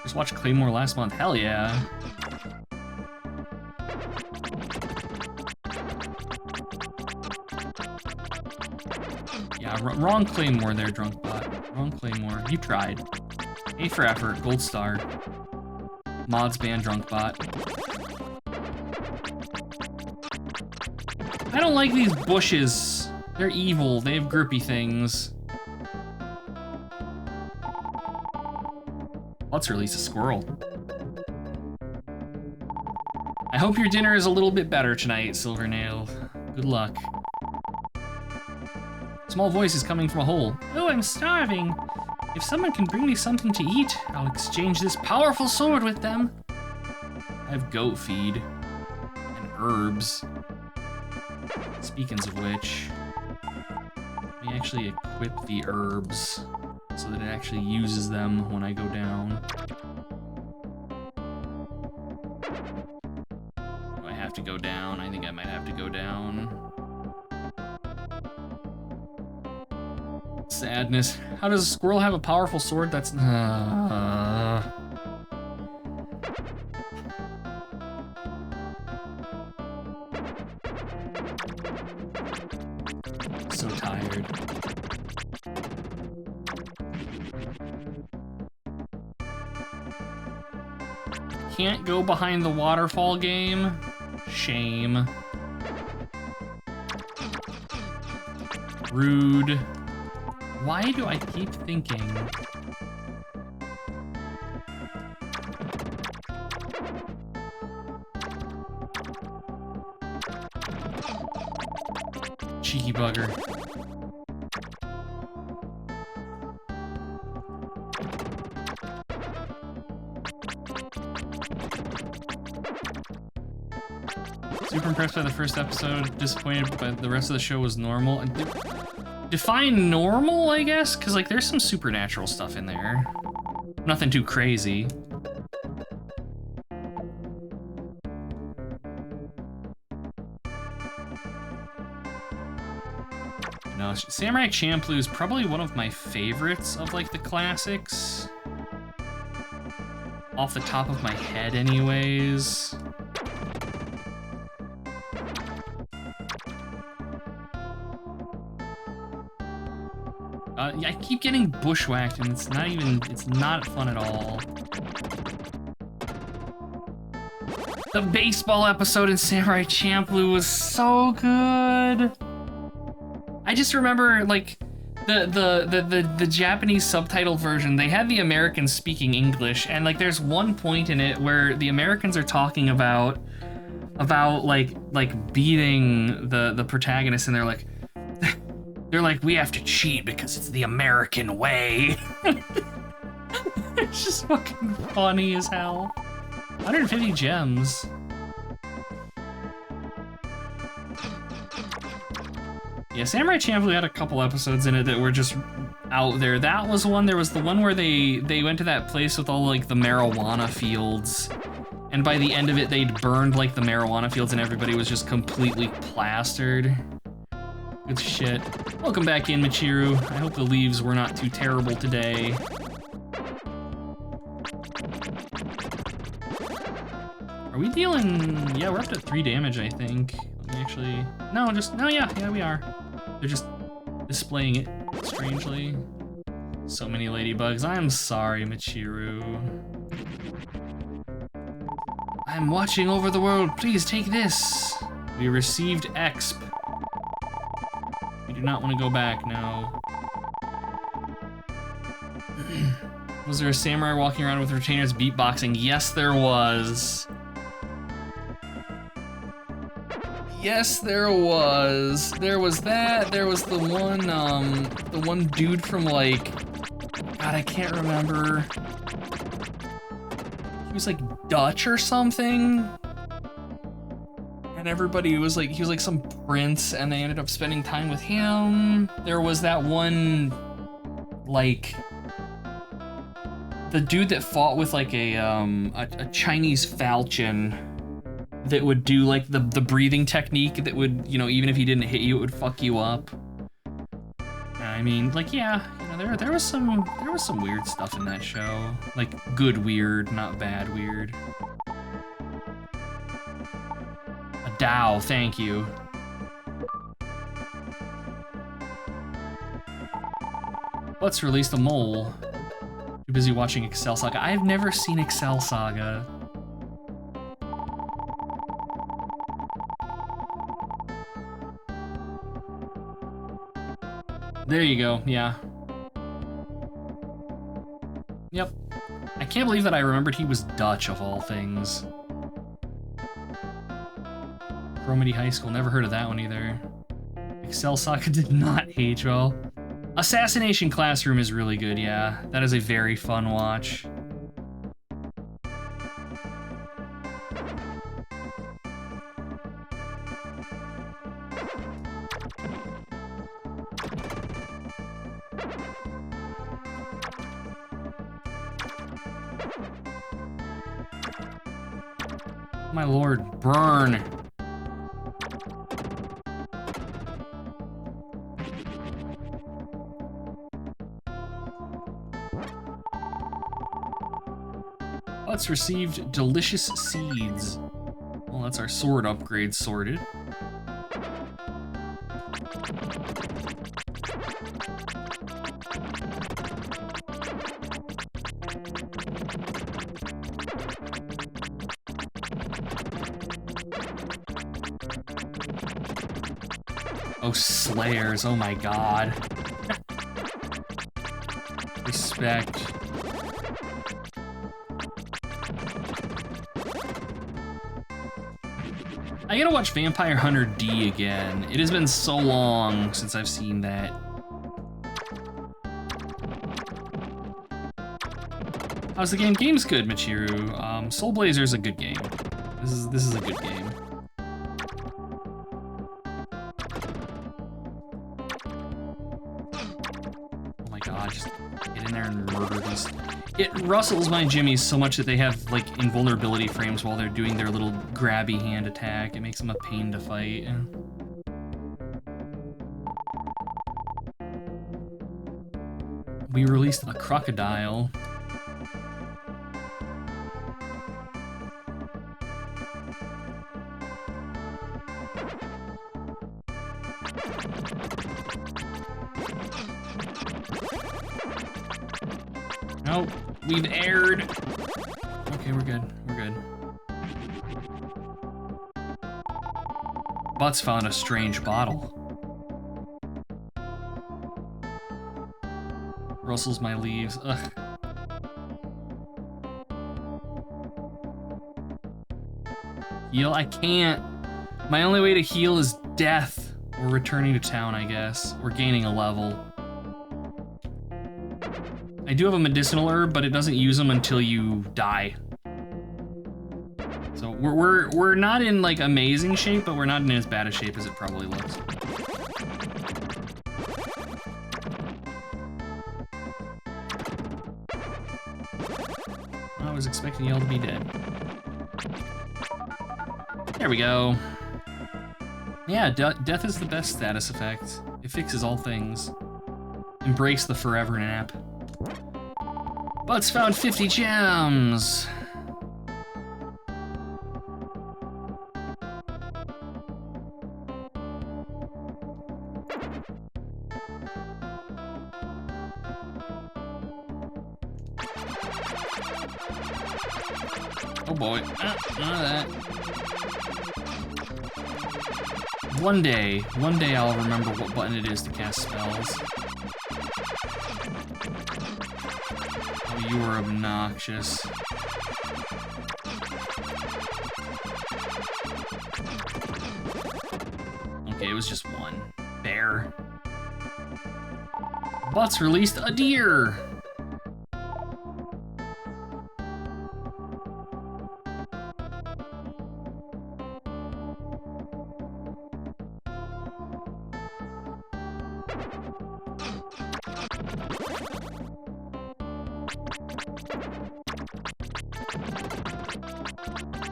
Just watched Claymore last month. Hell yeah. Yeah, wrong Claymore there, Drunkbot. Wrong Claymore. You tried. A for effort. Gold star. Mods ban Drunkbot. I don't like these bushes. They're evil. They have grippy things. Let's release a squirrel. I hope your dinner is a little bit better tonight, Silvernail. Good luck. Small voice is coming from a hole. Oh, I'm starving. If someone can bring me something to eat, I'll exchange this powerful sword with them. I have goat feed and herbs. Speaking of which, let me actually equip the herbs so that it actually uses them when I go down. Do I have to go down? I think I might have to go down. Sadness. How does a squirrel have a powerful sword? That's... So tired. Can't go behind the waterfall game? Shame. Rude. Why do I keep thinking? Cheeky bugger. Super impressed by the first episode, disappointed but the rest of the show was normal. Define normal, I guess? Because, like, there's some supernatural stuff in there. Nothing too crazy. No, Samurai Champloo is probably one of my favorites of, like, the classics. Off the top of my head, anyways. I keep getting bushwhacked and it's not fun at all. The baseball episode in Samurai Champloo was so good. I just remember, like, the Japanese subtitled version, they had the Americans speaking English, and, like, there's one point in it where the Americans are talking about like beating the protagonist, and they're like, we have to cheat because it's the American way. It's just fucking funny as hell. 150 gems. Yeah, Samurai Champloo had a couple episodes in it that were just out there. That was one. There was the one where they went to that place with all, like, the marijuana fields. And by the end of it, they'd burned, like, the marijuana fields and everybody was just completely plastered. Good shit. Welcome back in, Michiru. I hope the leaves were not too terrible today. Are we dealing... Yeah, we're up to 3 damage, I think. Let me actually... No, yeah, we are. They're just displaying it strangely. So many ladybugs. I'm sorry, Michiru. I'm watching over the world. Please take this. We received exp. We do not want to go back now. Was there a samurai walking around with retainers beatboxing? Yes, there was. Yes, there was. There was that. There was the one dude from, like, God, I can't remember. He was like Dutch or something. And everybody was like, he was like some prince, and they ended up spending time with him. There was that one, like, the dude that fought with, like, a Chinese falchion that would do, like, the breathing technique that would, you know, even if he didn't hit you, it would fuck you up. I I mean, like, yeah, you know, there was some weird stuff in that show. Like, good weird, not bad weird. A Dow, thank you. Let's release the mole. Too busy watching Excel Saga. I've never seen Excel Saga. There you go, yeah. Yep. I can't believe that I remembered he was Dutch, of all things. Cromedy High School, never heard of that one either. Excel Saga did not age well. Assassination Classroom is really good, yeah. That is a very fun watch. My lord, burn! Let's received delicious seeds. Well, that's our sword upgrade sorted. Oh, Slayers, oh my god. Respect. I gotta watch Vampire Hunter D again. It has been so long since I've seen that. How's the game? Game's good, Michiru. Soul Blazer's a good game. This is a good game. Oh my god, just get in there and murder these. It rustles my jimmies so much that they have, like, invulnerability frames while they're doing their little grabby hand attack. It makes them a pain to fight. We released a crocodile. Nope, we've erred. Okay, we're good, we're good. Butts found a strange bottle. Rustles my leaves, ugh. Heal, I can't. My only way to heal is death, or returning to town, I guess, or gaining a level. I do have a medicinal herb, but it doesn't use them until you die. So we're not in, like, amazing shape, but we're not in as bad a shape as it probably looks. I was expecting y'all to be dead. There we go. Yeah, death is the best status effect. It fixes all things. Embrace the forever nap. Butts found 50 gems! Oh boy, none of that. One day I'll remember what button it is to cast spells. Oh, you are obnoxious. Okay, it was just one. Bear. Butts released a deer!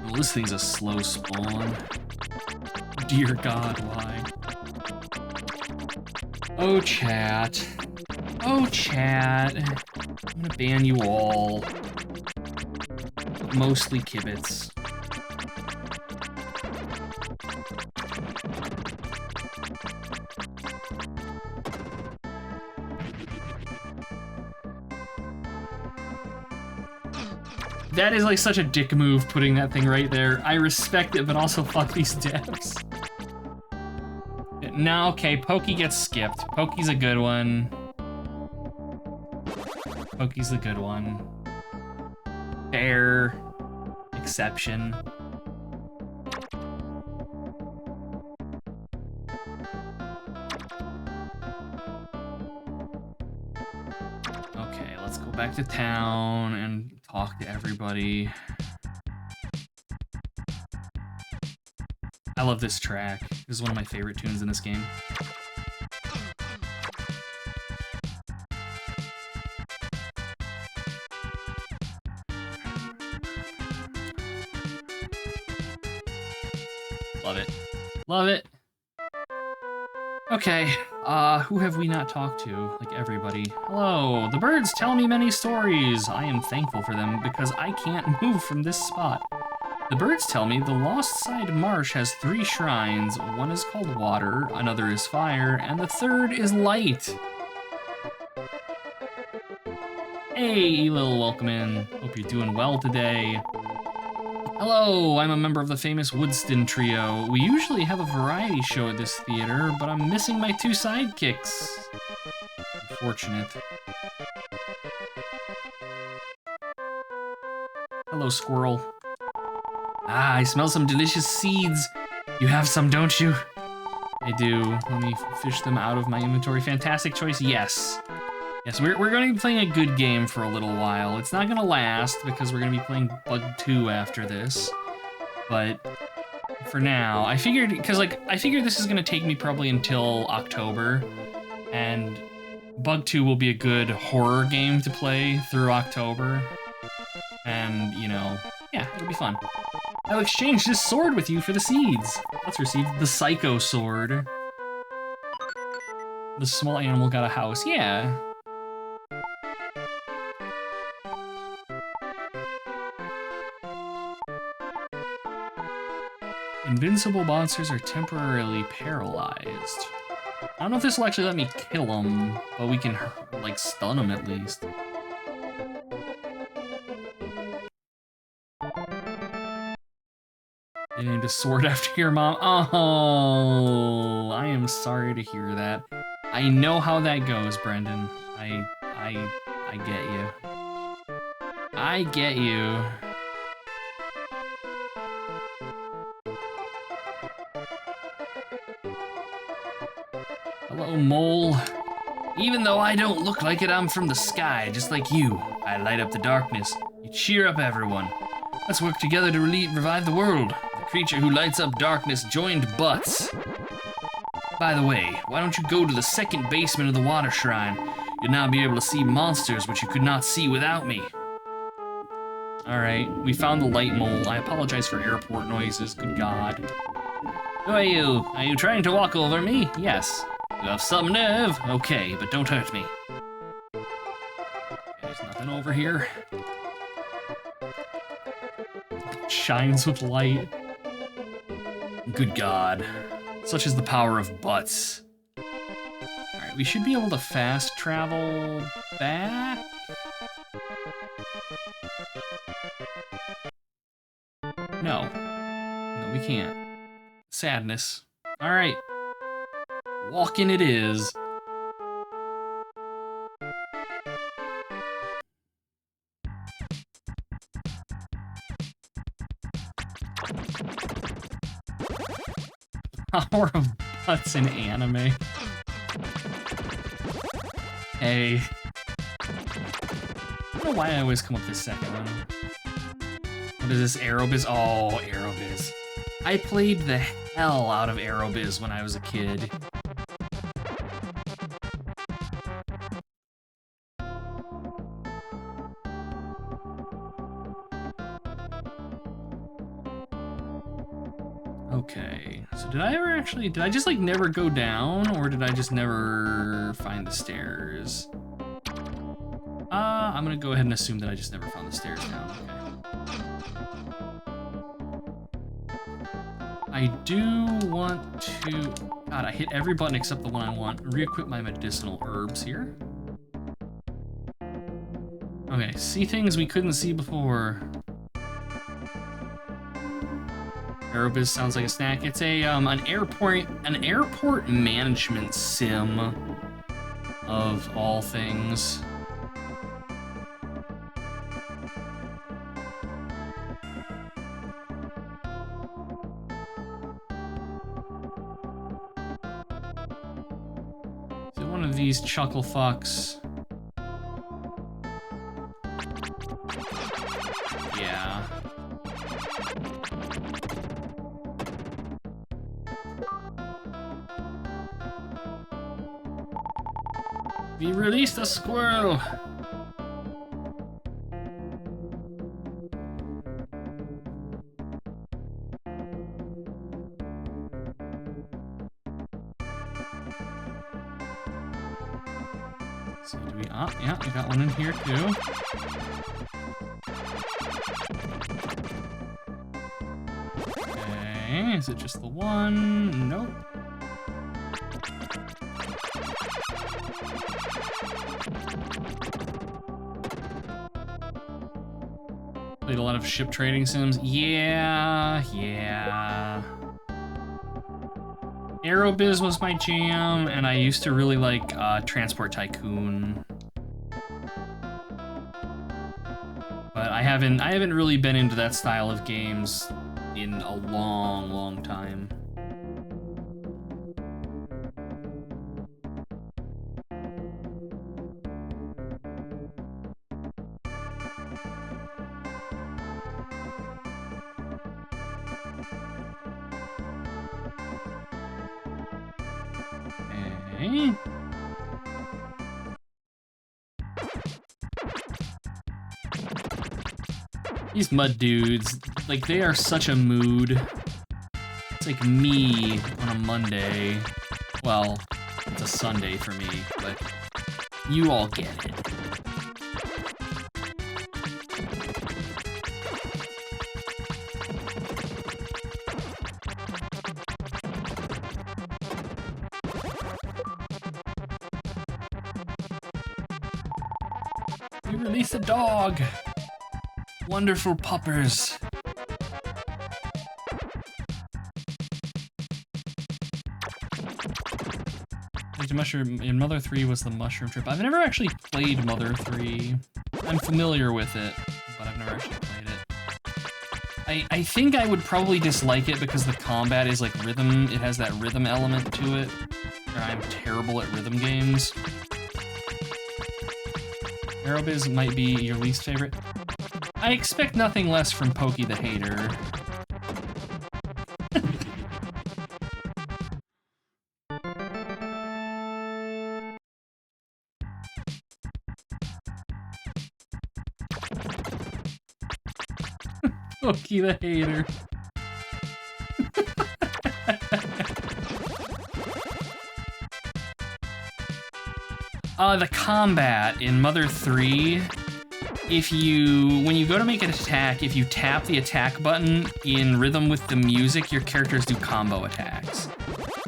Well, this thing's a slow spawn. Dear God, why? Oh, chat. Oh, chat. I'm gonna ban you all. Mostly Kibitz. That is like such a dick move, putting that thing right there. I respect it, but also fuck these devs. No, okay, Pokey gets skipped. Pokey's a good one. Pokey's the good one. Fair exception. Okay, let's go back to town and talk to everybody. I love this track. This is one of my favorite tunes in this game. Love it. Love it. Okay, who have we not talked to? Like everybody. Hello, the birds tell me many stories. I am thankful for them because I can't move from this spot. The birds tell me the Lost Side Marsh has 3 shrines. One is called water, another is fire, and the third is light. Hey, Elil, welcome in. Hope you're doing well today. Hello, I'm a member of the famous Woodston Trio. We usually have a variety show at this theater, but I'm missing my 2 sidekicks. Unfortunate. Hello, squirrel. Ah, I smell some delicious seeds. You have some, don't you? I do. Let me fish them out of my inventory. Fantastic choice, yes. Yes, we're going to be playing a good game for a little while. It's not going to last because we're going to be playing Bug 2 after this. But for now, I figured this is going to take me probably until October. And Bug 2 will be a good horror game to play through October. And, you know, yeah, it'll be fun. I'll exchange this sword with you for the seeds. Let's receive the Psycho Sword. The small animal got a house. Yeah. Invincible monsters are temporarily paralyzed. I don't know if this will actually let me kill them, but we can, like, stun them at least. You named a sword after your mom. Oh, I am sorry to hear that. I know how that goes, Brendan. I get you. I get you. Hello, mole. Even though I don't look like it, I'm from the sky, just like you. I light up the darkness. You cheer up everyone. Let's work together to revive the world. The creature who lights up darkness joined Butts. By the way, why don't you go to the second basement of the water shrine? You'll now be able to see monsters which you could not see without me. Alright, we found the light mole. I apologize for airport noises, good God. Who are you? Are you trying to walk over me? Yes. You have some nerve? Okay, but don't hurt me. There's nothing over here. Shines with light. Good God. Such is the power of Butts. Alright, we should be able to fast travel back. No. No, we can't. Sadness. Alright. Walking it is. Power of Butts in anime. Hey. I don't know why I always come up with this second one. What is this, Aerobiz? Oh, Aerobiz. I played the hell out of Aerobiz when I was a kid. Okay, so did I just like never go down, or did I just never find the stairs? I'm gonna go ahead and assume that I just never found the stairs down, okay. I do want to, God, I hit every button except the one I want. Re-equip my medicinal herbs here. Okay, see things we couldn't see before. Aerobiz sounds like a snack. It's a an airport management sim of all things. Is it one of these chuckle fucks? Yeah. We released a squirrel! So do we, yeah, we got one in here too. Okay, is it just the one? Nope. Played a lot of ship trading sims. Yeah. Aerobiz was my jam, and I used to really like Transport Tycoon. But I haven't really been into that style of games in a long time. Okay. These mud dudes, like, they are such a mood. It's like me on a Monday. Well, it's a Sunday for me, but you all get it. We release a dog! Wonderful puppers. Mushroom in Mother 3 was the mushroom trip. I've never actually played Mother 3. I'm familiar with it, but I've never actually played it. I think I would probably dislike it because the combat is like rhythm. It has that rhythm element to it. Or I'm terrible at rhythm games. Aerobiz might be your least favorite. I expect nothing less from Pokey the Hater. Pokey the Hater. The combat in Mother 3, when you go to make an attack, if you tap the attack button in rhythm with the music, your characters do combo attacks.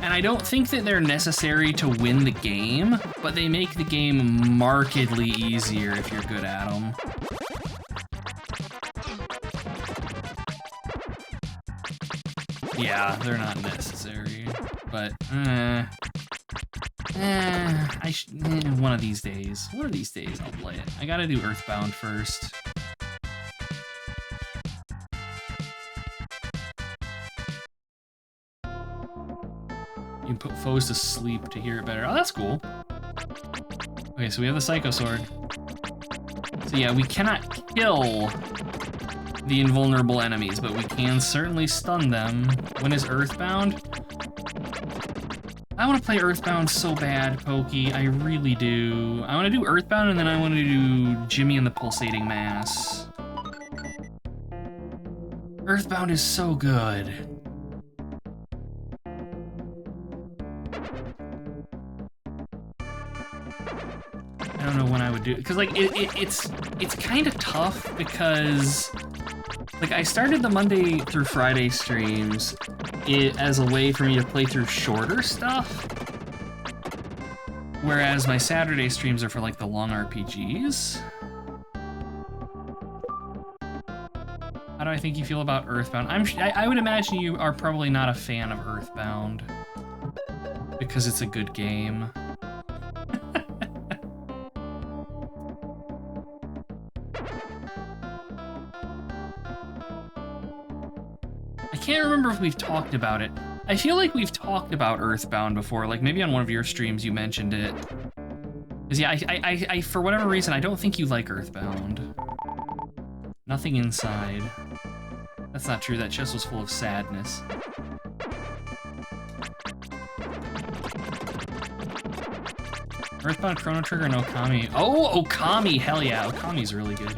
And I don't think that they're necessary to win the game, but they make the game markedly easier if you're good at them. Yeah, they're not necessary, but one of these days I'll play it. I gotta do Earthbound first. You can put foes to sleep to hear it better. Oh, that's cool. Okay, so we have the Psycho Sword. So yeah, we cannot kill the invulnerable enemies, but we can certainly stun them. When is Earthbound? I want to play Earthbound so bad, Pokey. I really do. I want to do Earthbound, and then I want to do Jimmy and the Pulsating Mass. Earthbound is so good. do, because like it's kind of tough because like I started the Monday through Friday streams as a way for me to play through shorter stuff, whereas my Saturday streams are for like the long RPGs. How do I think you feel about Earthbound? I would imagine you are probably not a fan of Earthbound because it's a good game. I can't remember if we've talked about it. I feel like we've talked about Earthbound before, like maybe on one of your streams you mentioned it. Cause yeah, I for whatever reason, I don't think you like Earthbound. Nothing inside. That's not true, that chest was full of sadness. Earthbound, Chrono Trigger, and Okami. Oh, Okami, hell yeah, Okami's really good.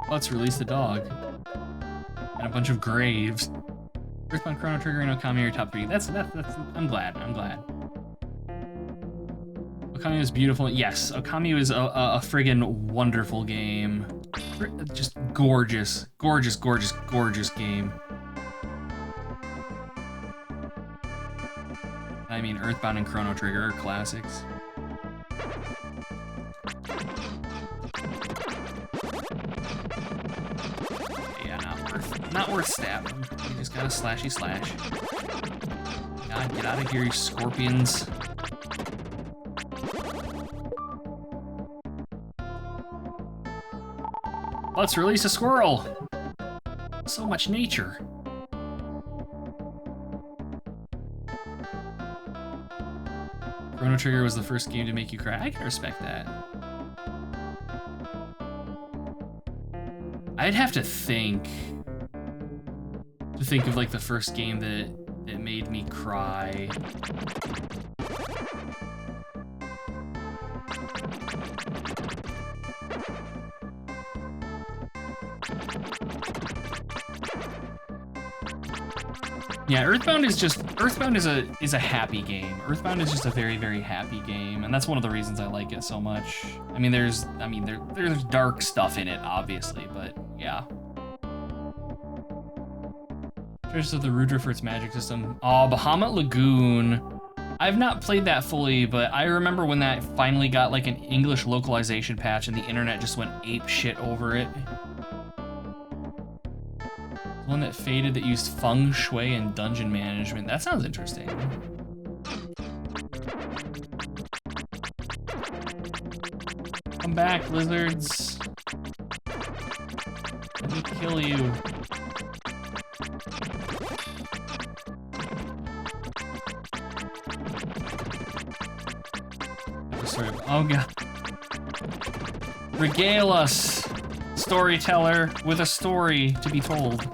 Let's release the dog. And a bunch of graves. Earthbound, Chrono Trigger, and Okami are top 3. That's I'm glad. Okami was beautiful. Yes, Okami was a friggin' wonderful game. Just gorgeous, gorgeous, gorgeous, gorgeous game. I mean, Earthbound and Chrono Trigger are classics. Not worth stabbing. You just gotta slashy slash. God, get out of here, you scorpions. Let's release a squirrel. So much nature. Chrono Trigger was the first game to make you cry. I can respect that. I'd have to think of like the first game that made me cry. Yeah, Earthbound is a happy game. Earthbound is just a very, very happy game, and that's one of the reasons I like it so much. I mean, there's dark stuff in it, obviously, but yeah. Treasures of the Rudra for its magic system. Oh, Bahamut Lagoon. I've not played that fully, but I remember when that finally got like an English localization patch and the internet just went ape shit over it. The one that faded that used feng shui and dungeon management. That sounds interesting. Come back, lizards. Let me kill you. Oh god. Regale us, storyteller, with a story to be told.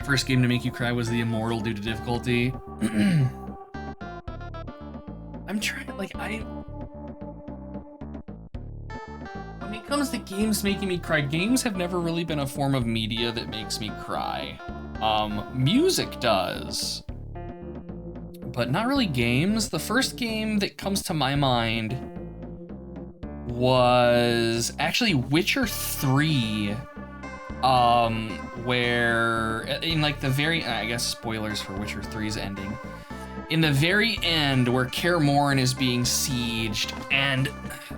First game to make you cry was The Immortal due to difficulty. I'm trying, like, when it comes to games making me cry, games have never really been a form of media that makes me cry. Music does, but not really games. The first game that comes to my mind was actually Witcher 3, where in like the very, I guess spoilers for Witcher 3's ending, in the very end where Kaer Morhen is being sieged and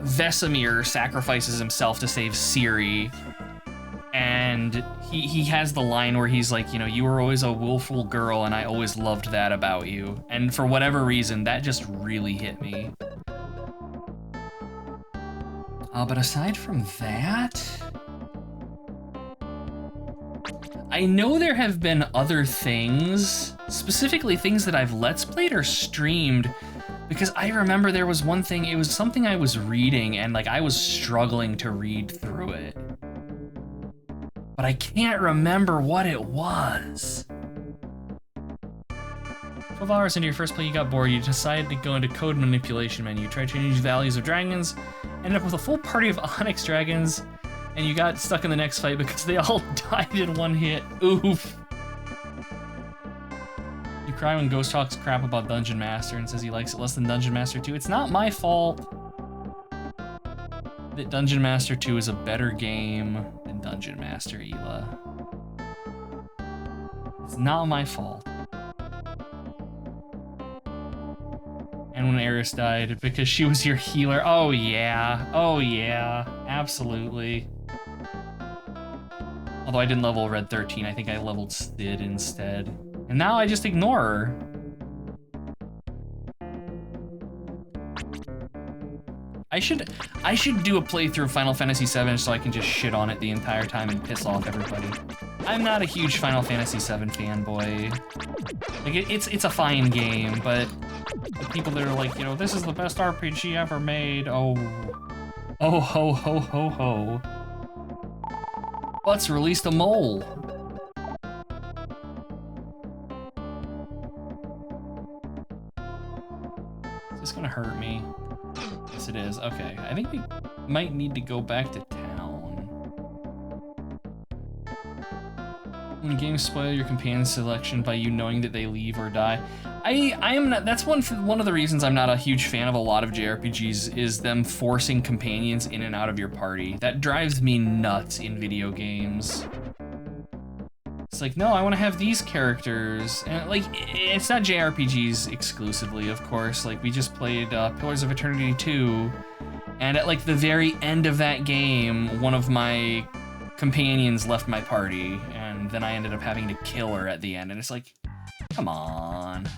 Vesemir sacrifices himself to save Ciri. And he has the line where he's like, you know, you were always a willful girl and I always loved that about you. And for whatever reason, that just really hit me. But aside from that, I know there have been other things, specifically things that I've Let's Played or streamed, because I remember there was one thing, it was something I was reading and like I was struggling to read through it. but I can't remember what it was. 12 hours into your first play, you got bored. You decided to go into code manipulation menu. Try to change values of dragons, ended up with a full party of Onyx dragons, and you got stuck in the next fight because they all died in one hit. Oof. You cry when Ghost talks crap about Dungeon Master and says he likes it less than Dungeon Master 2. It's not my fault that Dungeon Master 2 is a better game than Dungeon Master, Hila. It's not my fault. And when Eris died, because she was your healer. Oh yeah, absolutely. Although I didn't level Red 13, I think I leveled Sid instead. And now I just ignore her. I should do a playthrough of Final Fantasy VII so I can just shit on it the entire time and piss off everybody. I'm not a huge Final Fantasy VII fanboy. Like it's a fine game, but the people that are like, you know, this is the best RPG ever made. Oh ho ho ho ho. Let's release the mole. Is this gonna hurt me? Yes, it is. Okay, I think we might need to go back to town. When games spoil your companion selection by you knowing that they leave or die, I am not. That's one of the reasons I'm not a huge fan of a lot of JRPGs is them forcing companions in and out of your party. That drives me nuts in video games. It's like, no, I want to have these characters, and like, it's not JRPGs exclusively, of course. Like, we just played Pillars of Eternity 2, and at like the very end of that game, one of my companions left my party, and then I ended up having to kill her at the end, and it's like, come on.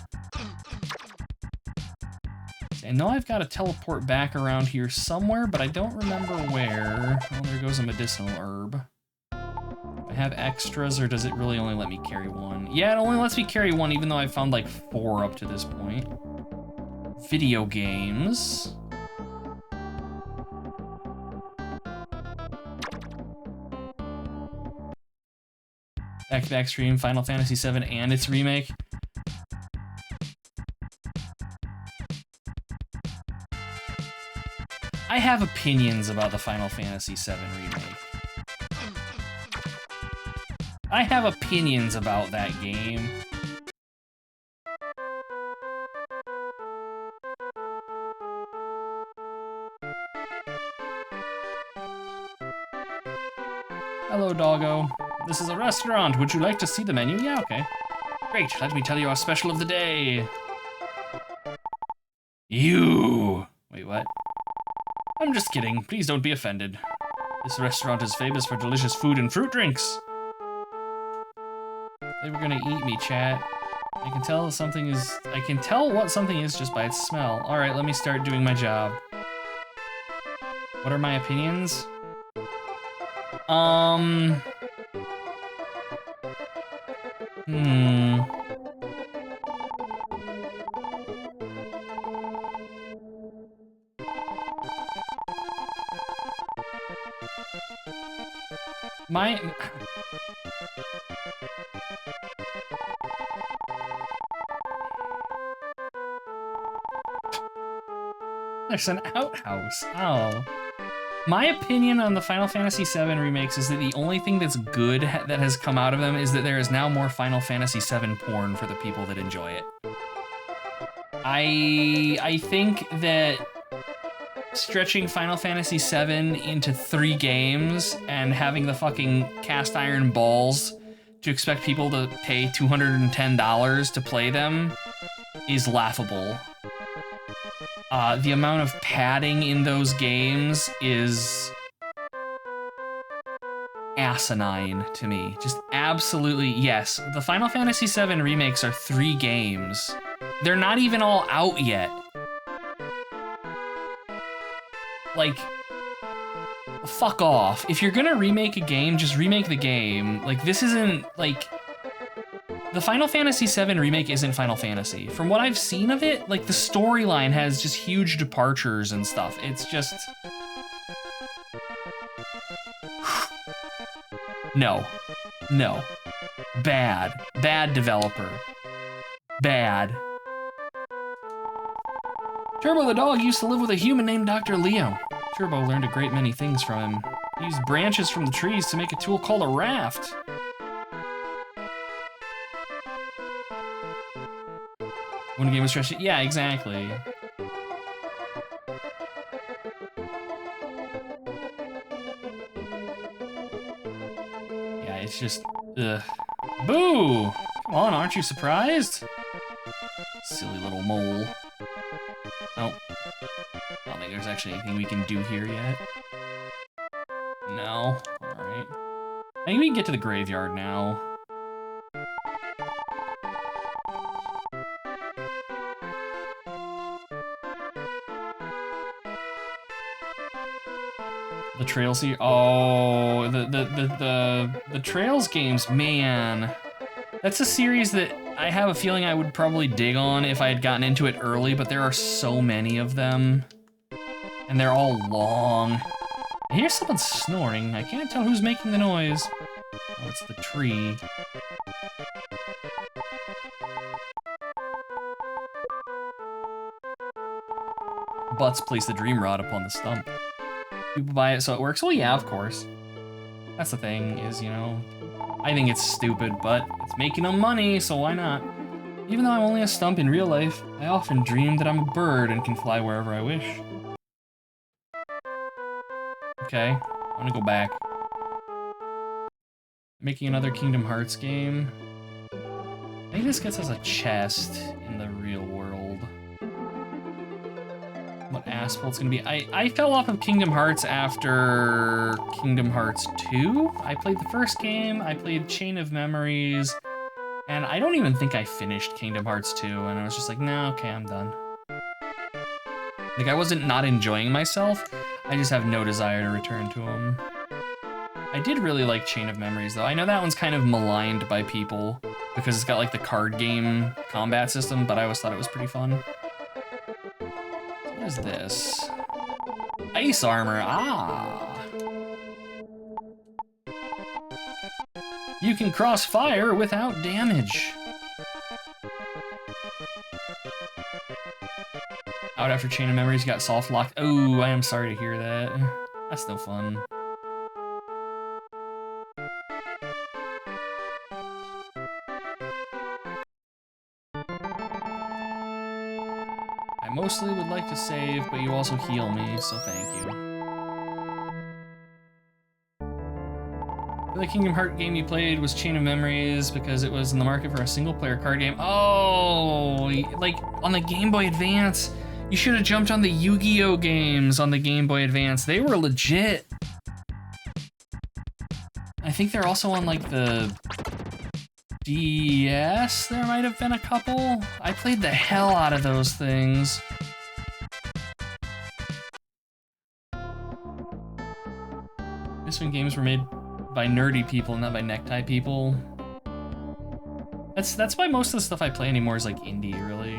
I know I've got to teleport back around here somewhere, but I don't remember where. Oh, there goes a medicinal herb. I have extras, or does it really only let me carry one? Yeah, it only lets me carry one, even though I've found like 4 up to this point. Video games. Back-to-back stream, Final Fantasy VII and its remake. I have opinions about the Final Fantasy VII remake. I have opinions about that game. Hello, doggo. This is a restaurant. Would you like to see the menu? Yeah, okay. Great, let me tell you our special of the day. You. Wait, what? I'm just kidding. Please don't be offended. This restaurant is famous for delicious food and fruit drinks. They were gonna eat me, chat. I can tell what something is just by its smell. All right, let me start doing my job. What are my opinions? There's an outhouse. Oh. My opinion on the Final Fantasy VII remakes is that the only thing that's good that has come out of them is that there is now more Final Fantasy VII porn for the people that enjoy it. I think that stretching Final Fantasy VII into 3 games and having the fucking cast iron balls to expect people to pay $210 to play them is laughable. The amount of padding in those games is asinine to me. Just absolutely, yes. The Final Fantasy VII remakes are 3 games. They're not even all out yet. Like, fuck off. If you're gonna remake a game, just remake the game. Like, this isn't, like... The Final Fantasy VII remake isn't Final Fantasy. From what I've seen of it, like, the storyline has just huge departures and stuff. It's just... No. No. Bad. Bad developer. Bad. Turbo the dog used to live with a human named Dr. Leo. Turbo learned a great many things from him. He used branches from the trees to make a tool called a raft. When a game was stretched, yeah, exactly. Yeah, it's just, ugh. Boo! Come on, aren't you surprised? Silly little mole. Oh. I don't think there's actually anything we can do here yet. No. Alright. I think we can get to the graveyard now. The Trails here. Oh, the Trails games, man. That's a series that I have a feeling I would probably dig on if I had gotten into it early, but there are so many of them. And they're all long. I hear someone snoring. I can't tell who's making the noise. Oh, it's the tree. Butts place the dream rod upon the stump. People buy it so it works? Well, yeah, of course. That's the thing, is, you know, I think it's stupid, but it's making them money, so why not? Even though I'm only a stump in real life, I often dream that I'm a bird and can fly wherever I wish. Okay, I'm gonna go back. Making another Kingdom Hearts game. I think this gets us a chest in the real world. What Asphalt's gonna be. I fell off of Kingdom Hearts after Kingdom Hearts 2. I played the first game, I played Chain of Memories, and I don't even think I finished Kingdom Hearts 2, and I was just like, nah, okay, I'm done. Like, I wasn't not enjoying myself, I just have no desire to return to them. I did really like Chain of Memories, though. I know that one's kind of maligned by people, because it's got, like, the card game combat system, but I always thought it was pretty fun. What is this? Ice armor, ah! You can cross fire without damage. Out after Chain of Memories, you got soft lock. Oh, I am sorry to hear that. That's no fun. I mostly would like to save, but you also heal me, so thank you. The Kingdom Hearts game you played was Chain of Memories because it was in the market for a single-player card game. Oh, like on the Game Boy Advance. You should have jumped on the Yu-Gi-Oh games on the Game Boy Advance. They were legit. I think they're also on like the DS. There might have been a couple. I played the hell out of those things. This one games were made by nerdy people, not by necktie people. That's why most of the stuff I play anymore is like indie, really.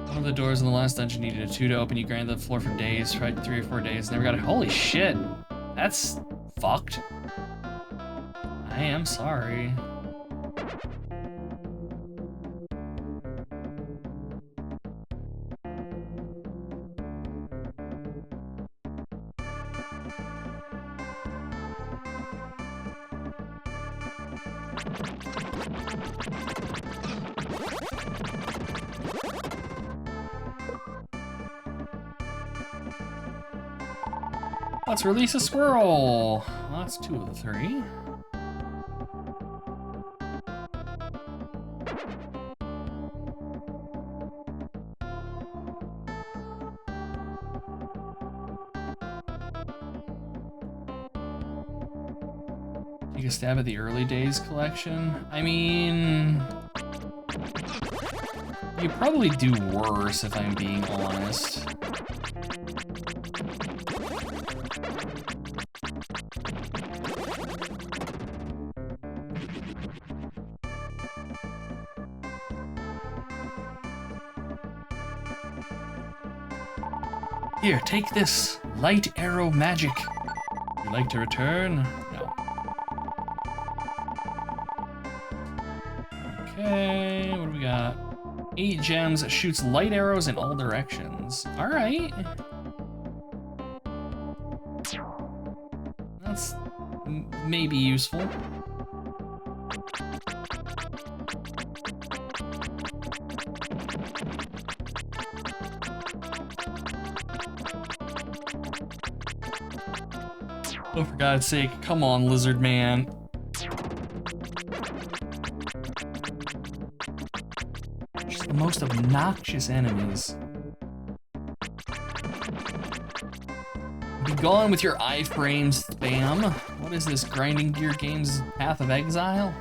One of the doors in the last dungeon needed a 2 to open. You grinded the floor for days, tried 3 or 4 days, never got it. Holy shit, that's fucked. I am sorry. Let's release a squirrel. Well, that's 2 of the 3. Take a stab at the early days collection. I mean, you probably do worse if I'm being honest. Here, take this. Light arrow magic. Would you like to return? No. Okay, what do we got? 8 gems, shoots light arrows in all directions. All right. That's maybe useful. Oh, for God's sake, come on, lizard man. Just the most obnoxious enemies. Be gone with your iframes spam. What is this, Grinding Gear Games Path of Exile?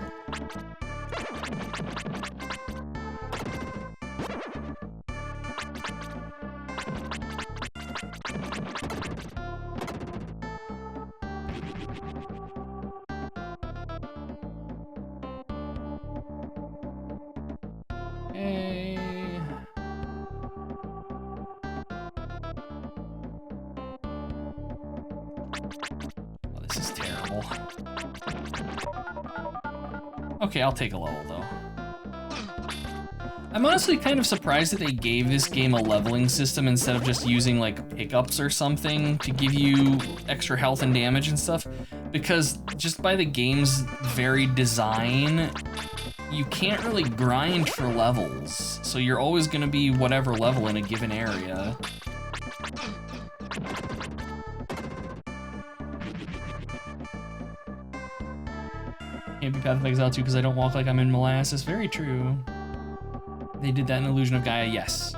Okay, I'll take a level though. I'm honestly kind of surprised that they gave this game a leveling system instead of just using like pickups or something to give you extra health and damage and stuff, because just by the game's very design, you can't really grind for levels. So you're always gonna be whatever level in a given area. Can't be Path of Exile 2 because I don't walk like I'm in molasses. Very true. They did that in Illusion of Gaia, yes.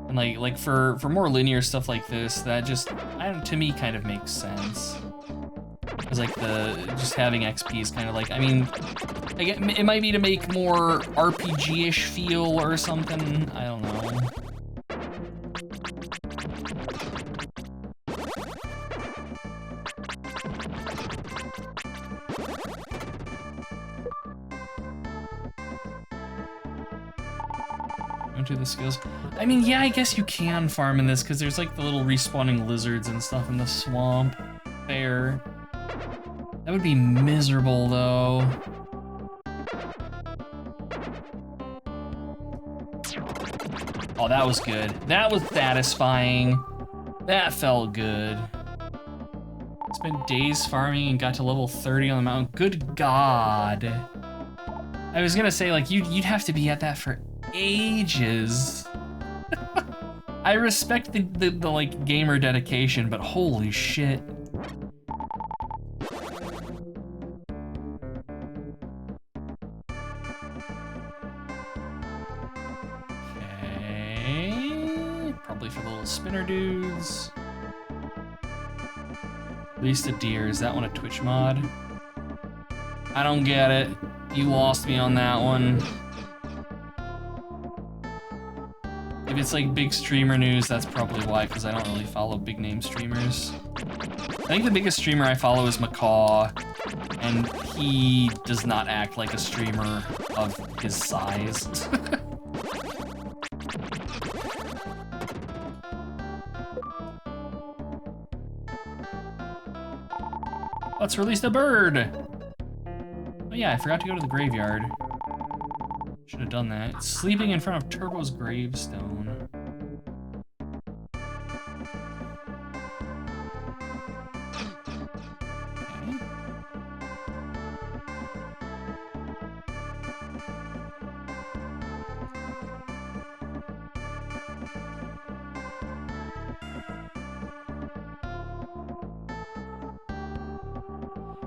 And like for more linear stuff like this, that just, to me, kind of makes sense. Because like just having XP is kind of like, I mean, it might be to make more RPG-ish feel or something. I don't know. Into the skills. I mean, yeah, I guess you can farm in this because there's like the little respawning lizards and stuff in the swamp. Fair. That would be miserable though. Oh, that was good. That was satisfying. That felt good. Spent days farming and got to level 30 on the mountain. Good God. I was gonna say, like, you'd have to be at that for ages. I respect the like gamer dedication, but holy shit. For the little spinner dudes. At least a deer. Is that one a Twitch mod? I don't get it. You lost me on that one. If it's like big streamer news, that's probably why, because I don't really follow big name streamers. I think the biggest streamer I follow is Macaw, and he does not act like a streamer of his size. Let's release the bird! Oh yeah, I forgot to go to the graveyard. Should have done that. It's sleeping in front of Turbo's gravestone. Okay.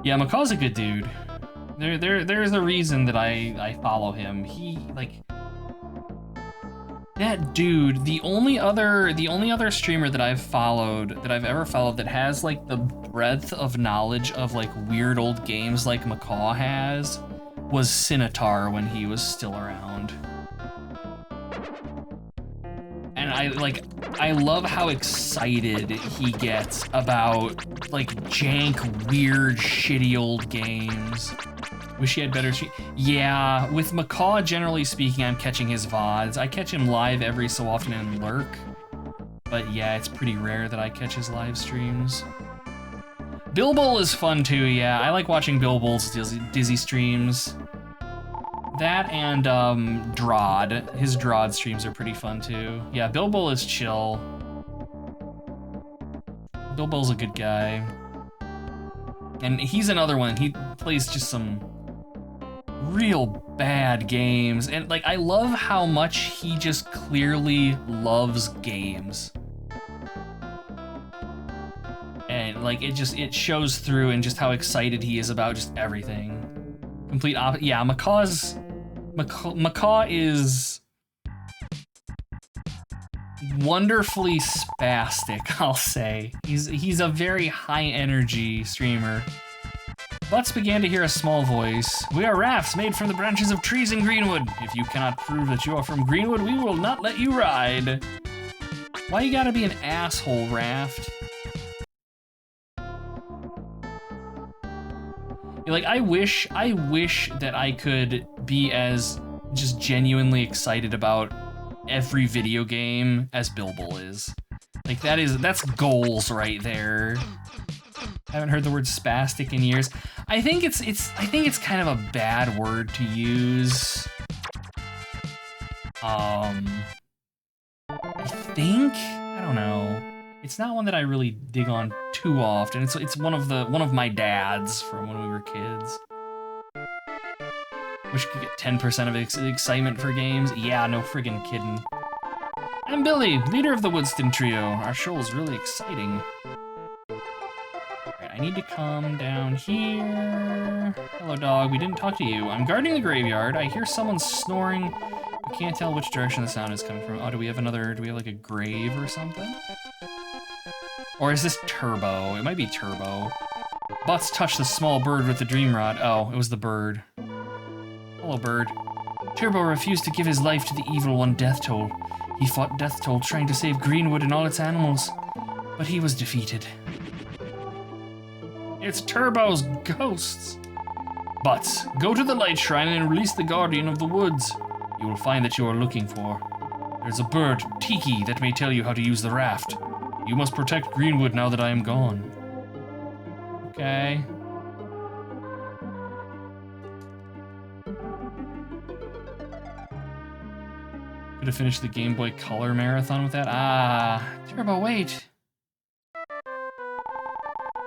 Yeah, Macaw's a good dude. There's a reason that I follow him. He, like, that dude, the only other streamer that I've ever followed that has like the breadth of knowledge of like weird old games like Macaw has was Sinitar when he was still around. And and I love how excited he gets about like jank, weird, shitty old games. Wish he had better stream. Yeah, with Macaw, generally speaking, I'm catching his VODs. I catch him live every so often in Lurk, but yeah, it's pretty rare that I catch his live streams. Bilbol is fun too, yeah. I like watching Bilbol's Dizzy streams. That and Drod. His Drod streams are pretty fun too. Yeah, Bilbol is chill. Bilbol's a good guy. And he's another one. He plays just some real bad games. And like, I love how much he just clearly loves games. And like, it shows through in just how excited he is about just everything. Complete opposite. Yeah, Macaw is wonderfully spastic, I'll say. He's a very high energy streamer. Butts began to hear a small voice. We are rafts made from the branches of trees in Greenwood. If you cannot prove that you are from Greenwood, we will not let you ride. Why you gotta be an asshole, Raft? Like, I wish that I could be as just genuinely excited about every video game as Bilbol is. Like, that's goals right there. Haven't heard the word spastic in years. I think it's kind of a bad word to use. I don't know. It's not one that I really dig on too often. It's one of my dads from when we were kids. Wish you could get 10% of excitement for games. Yeah, no friggin' kidding. I'm Billy, leader of the Woodston Trio. Our show is really exciting. Alright, I need to come down here. Hello, dog. We didn't talk to you. I'm guarding the graveyard. I hear someone snoring. I can't tell which direction the sound is coming from. Oh, do we have like a grave or something? Or is this Turbo? It might be Turbo. Butts touched the small bird with the dream rod. Oh, it was the bird. Hello, bird. Turbo refused to give his life to the evil one, Deathtoll. He fought Deathtoll trying to save Greenwood and all its animals, but he was defeated. It's Turbo's ghosts. Butts, go to the light shrine and release the guardian of the woods. You will find that you are looking for. There's a bird, Tiki, that may tell you how to use the raft. You must protect Greenwood now that I am gone. Okay. Could have finished the Game Boy Color marathon with that. Ah, Turbo, wait.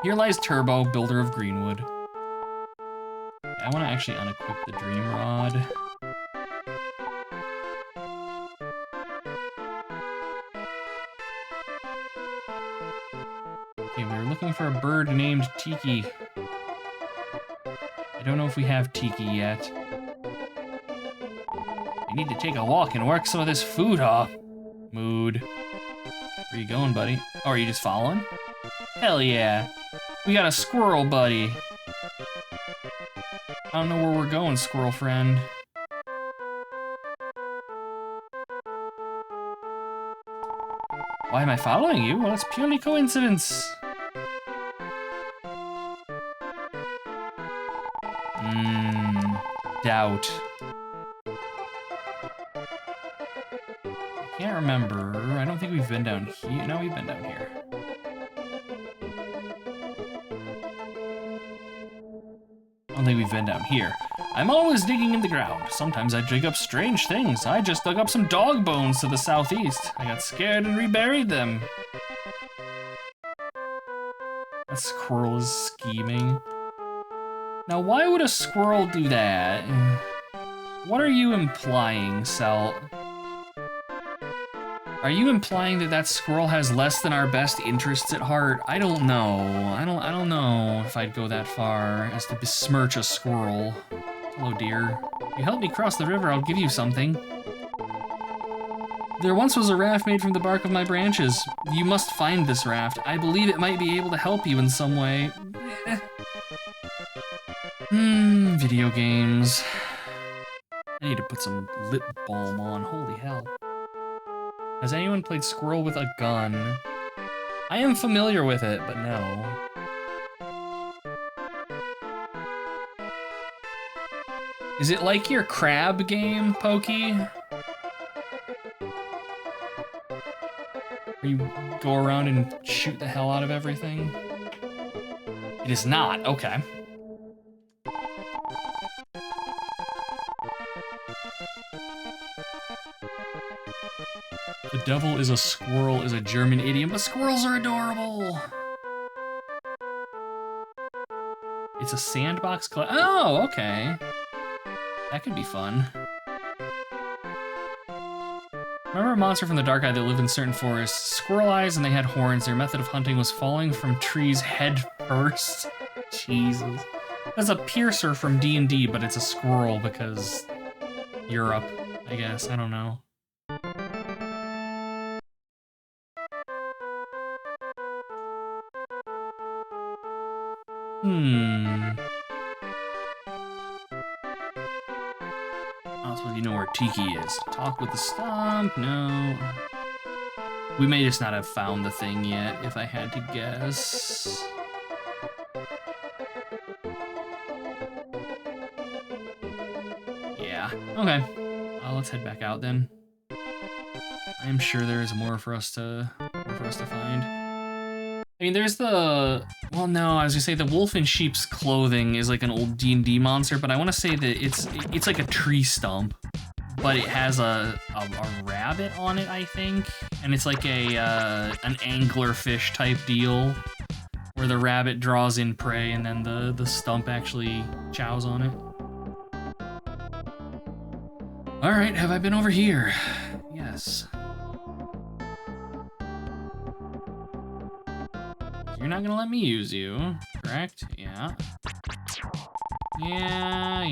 Here lies Turbo, builder of Greenwood. I want to actually unequip the Dream Rod. Okay, we were looking for a bird named Tiki. I don't know if we have Tiki yet. I need to take a walk and work some of this food off. Mood. Where are you going, buddy? Oh, are you just following? Hell yeah. We got a squirrel, buddy. I don't know where we're going, squirrel friend. Why am I following you? Well, it's purely coincidence. Doubt. I can't remember. I don't think we've been down here. No, we've been down here. I don't think we've been down here. I'm always digging in the ground. Sometimes I dig up strange things. I just dug up some dog bones to the southeast. I got scared and reburied them. That squirrel is scheming. Now, why would a squirrel do that? What are you implying, Cell? Are you implying that that squirrel has less than our best interests at heart? I don't know. I don't know if I'd go that far as to besmirch a squirrel. Hello, dear. If you help me cross the river, I'll give you something. There once was a raft made from the bark of my branches. You must find this raft. I believe it might be able to help you in some way. Video games. I need to put some lip balm on, holy hell. Has anyone played Squirrel with a Gun? I am familiar with it, but no. Is it like your crab game, Pokey? Where you go around and shoot the hell out of everything? It is not, okay. The devil is a squirrel is a German idiom, but squirrels are adorable. It's a sandbox oh, okay. That could be fun. Remember a monster from the Dark Eye that lived in certain forests? Squirrel eyes and they had horns. Their method of hunting was falling from trees head first. Jesus. That's a piercer from D&D, but it's a squirrel because Europe, I guess. I don't know. You know where Tiki is. Talk with the stump, no. We may just not have found the thing yet, if I had to guess. Yeah, okay. Let's head back out then. I am sure there is more for us to find. I mean, there's the, well, no, I was gonna say the wolf in sheep's clothing is like an old D&D monster, but I want to say that it's like a tree stump, but it has a rabbit on it, I think, and it's like an anglerfish type deal, where the rabbit draws in prey and then the stump actually chows on it. All right, have I been over here? Yes. You're not gonna let me use you, correct? Yeah. Yeah.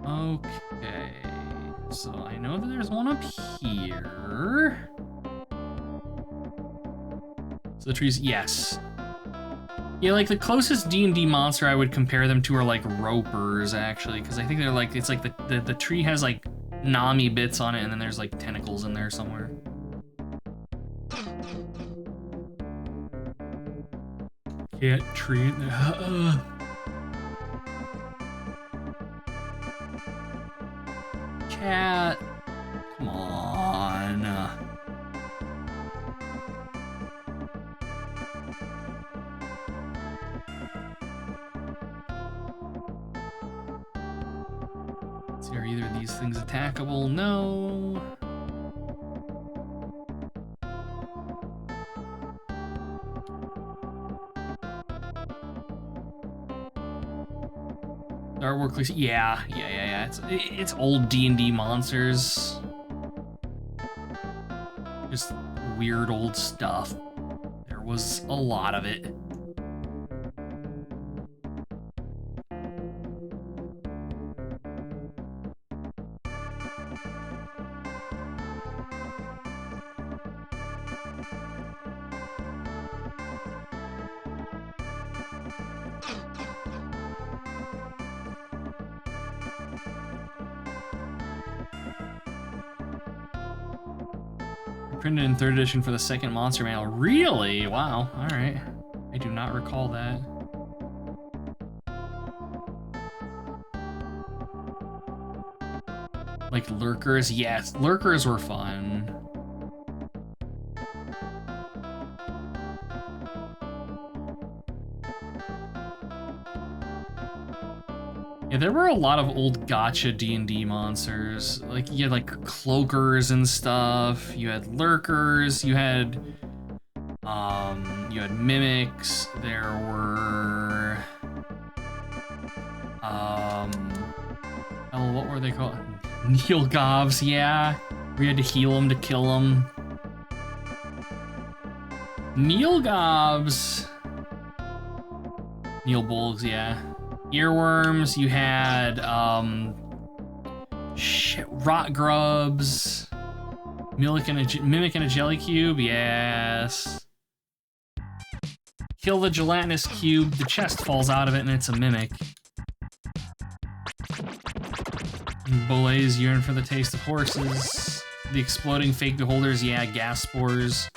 Okay. So I know that there's one up here. So the trees, yes. Yeah, like the closest D&D monster I would compare them to are like ropers, actually, because I think they're like, it's like the tree has like Nami bits on it, and then there's like tentacles in there somewhere. Cat tree. Cat. Come on. So are either of these things attackable? No. Artwork looks, yeah. It's old D&D monsters. Just weird old stuff. There was a lot of it. Printed in 3rd edition for the second Monster Manual. Really? Wow. All right. I do not recall that. Like lurkers? Yes, lurkers were fun. Yeah, there were a lot of old gotcha D&D monsters. Like, you had like cloakers and stuff. You had lurkers. You had mimics. There were oh, what were they called? Neilgovs, yeah. We had to heal them to kill them. Neilgovs. Neilbolgs, yeah. Earworms, you had Shit, rot grubs. Mimic and a jelly cube, yes. Kill the gelatinous cube, the chest falls out of it and it's a mimic. Boles yearn for the taste of horses. The exploding fake beholders, yeah, gas spores.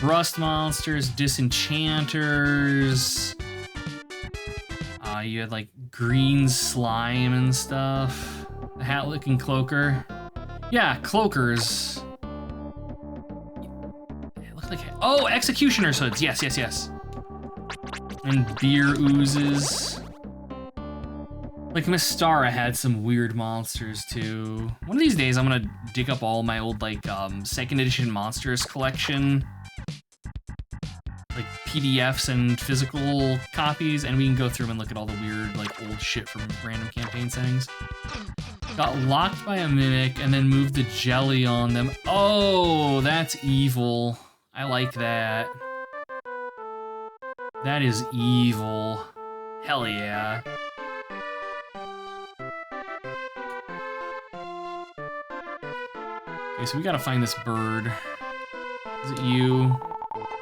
Rust monsters, disenchanters. You had like green slime and stuff. The hat-licking cloaker. Yeah, cloakers. It looked like, oh, executioner's hoods. Yes, yes, yes. And beer oozes. Like Mystara had some weird monsters too. One of these days I'm gonna dig up all my old like second edition monsters collection. Like PDFs and physical copies, and we can go through and look at all the weird like old shit from random campaign settings. Got locked by a mimic and then moved the jelly on them. Oh, that's evil. I like that. That is evil. Hell yeah. Okay, so we gotta find this bird. Is it you?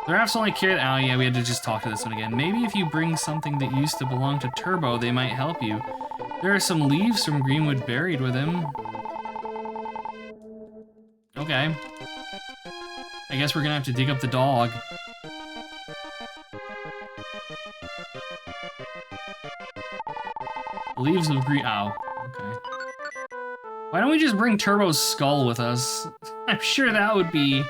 Giraffes only carry. Oh yeah, we had to just talk to this one again. Maybe if you bring something that used to belong to Turbo, they might help you. There are some leaves from Greenwood buried with him. Okay. I guess we're gonna have to dig up the dog. Leaves of green. Oh, okay. Why don't we just bring Turbo's skull with us? I'm sure that would be.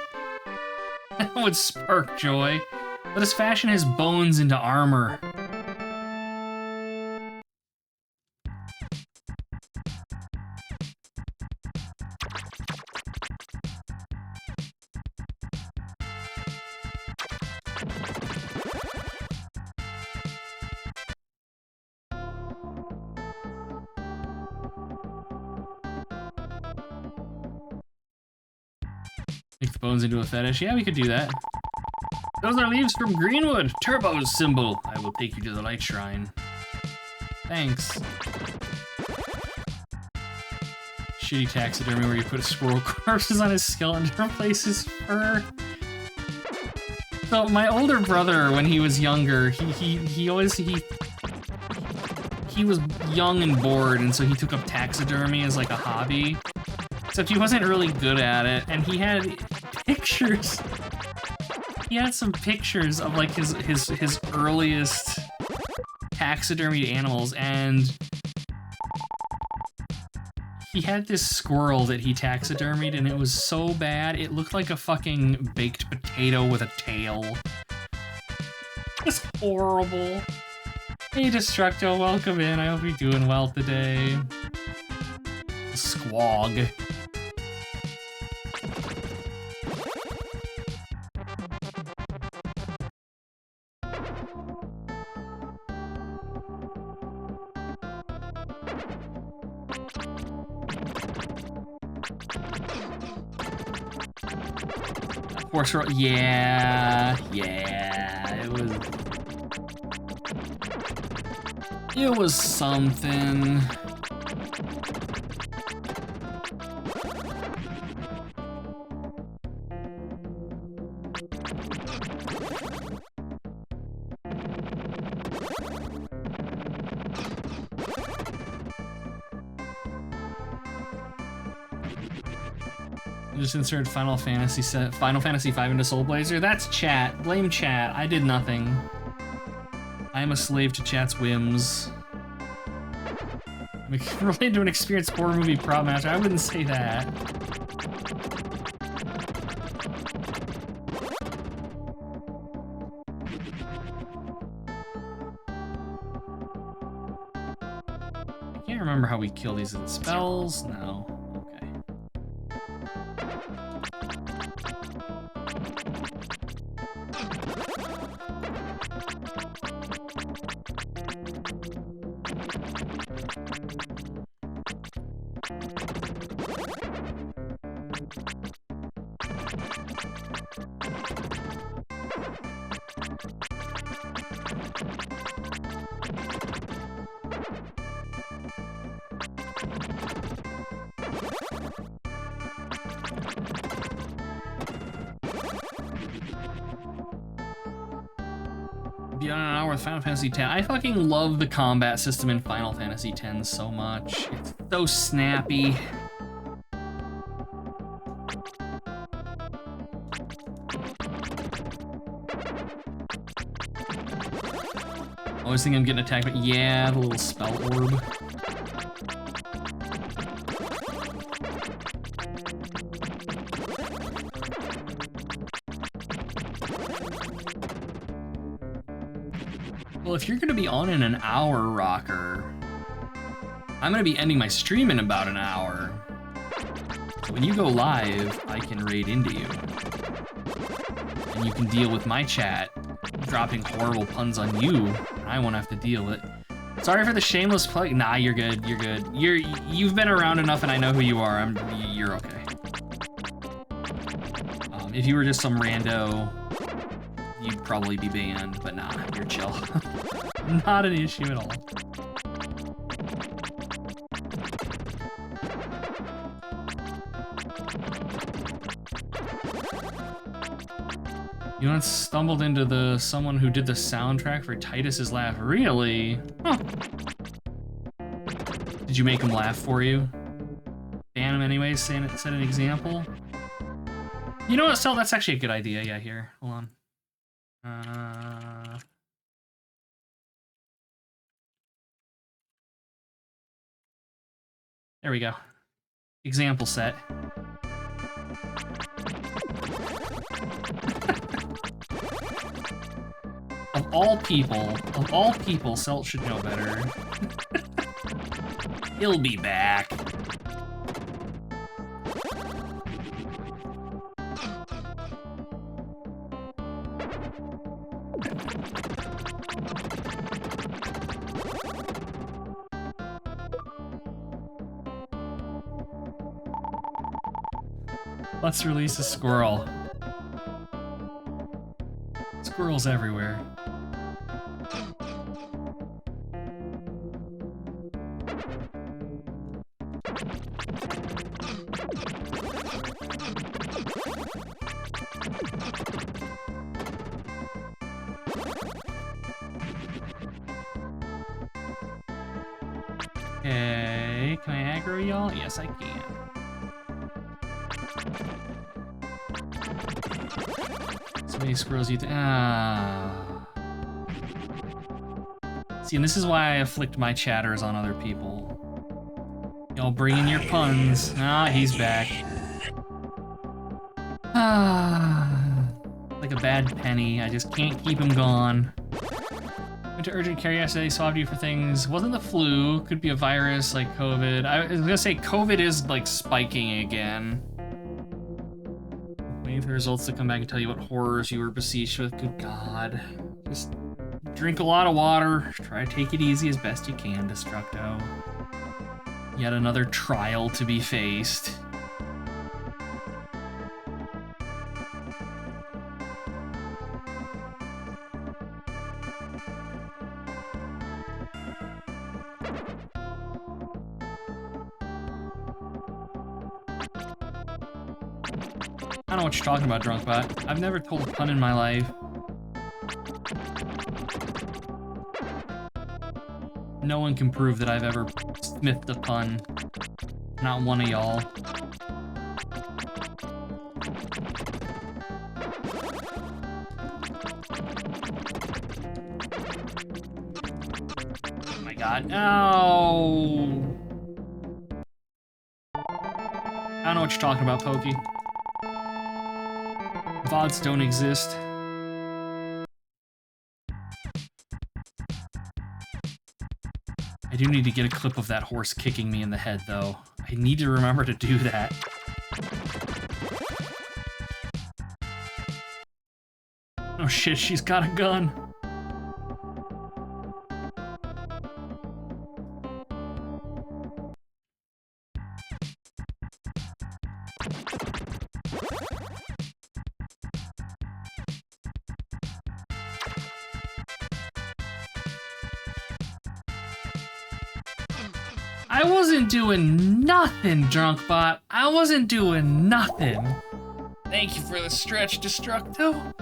That would spark joy. Let us fashion his bones into armor. Make the bones into a fetish. Yeah, we could do that. Those are leaves from Greenwood, Turbo's symbol. I will take you to the light shrine. Thanks. Shitty taxidermy where you put squirrel corpses on his skeleton to replace his fur. So my older brother, when he was younger, he was young and bored, and so he took up taxidermy as like a hobby. Except he wasn't really good at it, and he had pictures. He had some pictures of like his earliest taxidermied animals, and he had this squirrel that he taxidermied, and it was so bad it looked like a fucking baked potato with a tail. It's horrible. Hey Destructo, welcome in. I hope you're doing well today. Squog. Horse roll, yeah, it was something. Just insert Final Fantasy V into Soul Blazer. That's chat. Blame chat. I did nothing. I am a slave to chat's whims. Related to an experienced horror movie prop master. I wouldn't say that. I can't remember how we kill these in spells. No. get on an hour with Final Fantasy X. I fucking love the combat system in Final Fantasy X so much. It's so snappy. Always think I'm getting attacked, but yeah, the little spell orb. Well, if you're gonna be on in an hour, Rocker, I'm gonna be ending my stream in about an hour. So when you go live, I can raid into you. And you can deal with my chat dropping horrible puns on you, and I won't have to deal with it. Sorry for the shameless plug. Nah, you're good, you're good. You've been around enough and I know who you are. You're okay. If you were just some rando, you'd probably be banned, but nah, you're chill. Not an issue at all. You once stumbled into someone who did the soundtrack for Titus's Laugh. Really? Huh. Did you make him laugh for you? Ban him anyways, set an example? You know what, Sel, that's actually a good idea. Yeah, here, hold on. There we go. Example set. Of all people, Celt should know better. He'll be back. Let's release a squirrel. Squirrels everywhere. Okay, can I aggro y'all? Yes, I can. So many squirrels you See, and this is why I afflict my chatters on other people. Y'all bring in your puns. Ah, he's back. Like a bad penny. I just can't keep him gone. Went to urgent care yesterday, swabbed you for things. Wasn't the flu, could be a virus like COVID. I was gonna say COVID is like spiking again. Waiting for the results to come back and tell you what horrors you were besieged with. Good God. Just drink a lot of water. Try to take it easy as best you can, Destructo. Yet another trial to be faced. I don't know what you're talking about, Drunkbot. I've never told a pun in my life. No one can prove that I've ever smithed a pun. Not one of y'all. Oh my God, no! I don't know what you're talking about, Pokey. VODs don't exist. I do need to get a clip of that horse kicking me in the head, though. I need to remember to do that. Oh shit, she's got a gun. I wasn't doing nothing, Drunkbot. I wasn't doing nothing. Thank you for the stretch, Destructo.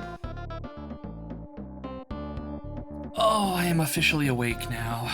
Oh, I am officially awake now.